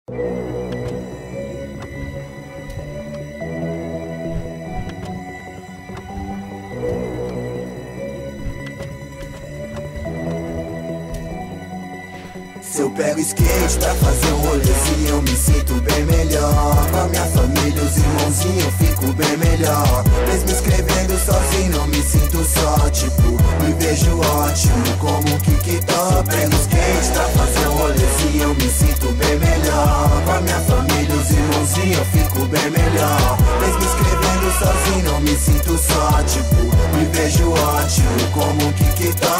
Se eu pego skate pra fazer um rolezinho, eu me sinto bem melhor. Com a minha família, os irmãozinhos, eu fico bem melhor. Mesmo escrevendo sozinho, não me sinto só, tipo, me vejo ótimo como um kick-top. Pego skate pra fazer um rolezinho, eu me sinto bem melhor. Com a minha família, os irmãozinhos, eu fico bem melhor. Mesmo escrevendo sozinho, não me sinto só, tipo, me vejo ótimo como um kick-top.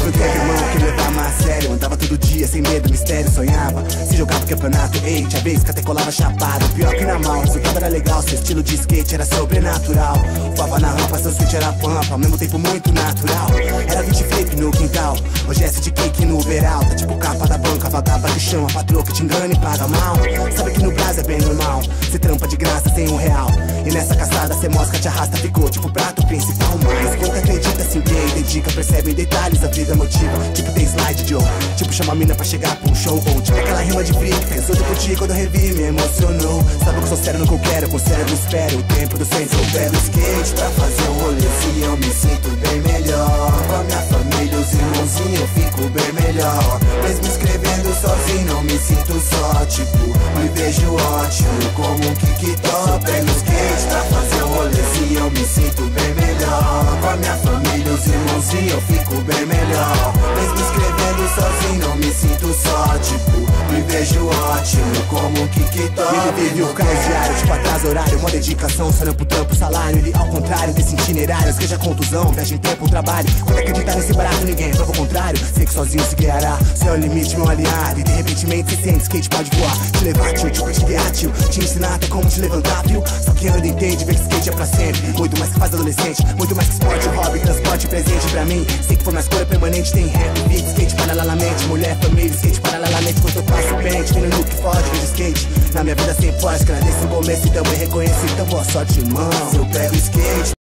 Eu tenho irmão que levava a sério, andava todo dia sem medo, mistério, sonhava. Se jogava campeonato, ei, tinha vez que até colava chapado. Pior que na mal, resultado era legal, seu estilo de skate era sobrenatural. Voava na rampa, seu switch era pampa, ao mesmo tempo muito natural. Era 20 flip no quintal, hoje é de cake no overall. Tá tipo capa da banca, vagaba que chama, patroa que te engana e paga mal. Sabe que no Brasil é bem normal, cê trampa de graça sem R$1. E nessa caçada cê mosca, te arrasta, ficou tipo prato principal. Mas pouco acredita, se empenha e dedica, percebe em detalhes, a vida motiva. Tipo tem slide Joe, tipo chama a mina pra chegar pra um show. Ou tipo aquela rima de freak, pensou de curtir quando eu revi, me emocionou. Sabe que eu sou sério no que eu quero, com o cérebro espero o tempo do centro. Eu pego skate pra fazer um rolezinho, eu me sinto bem melhor. Com a minha família, os irmãozinhos, eu fico bem melhor. Mesmo escrevendo sozinho, não me sinto só, tipo, me vejo ótimo como um kick-top. Pego skate pra fazer um rolezinho, eu me sinto bem melhor. Com a minha família, os irmãozinhos, eu fico bem melhor. Mesmo escrevendo sozinho, não me sinto só, tipo, me vejo ótimo como um kick-top. Ele vive o caos diário, tipo atraso horário, mó dedicação, sonhando pro trampo, salário. Ele ao contrário desse itinerário, seja contusão, viagem em tempo, trabalho. Quando acreditar nesse barato, ninguém prova o contrário. Sei que sozinho se guiará, céu é o limite, meu aliado. E de repentemente cê sente, skate pode voar. Te levar, tio, tipo te guiar, tio. Te ensinar até como te levantar, viu? Só que anda entende, vê que skate é pra sempre. Muito mais que faz adolescente, muito mais que esporte, hobby, transporte, presente pra mim. Sei que for na escolha permanente, tem rap, beat, skate paralelamente. Mulher, família, skate paralelamente. Quando eu passo o pente, vindo no que fode, vejo skate na minha vida sem pós. Agradeço o começo e também reconheço, então boa sorte, irmão. Se eu pego skate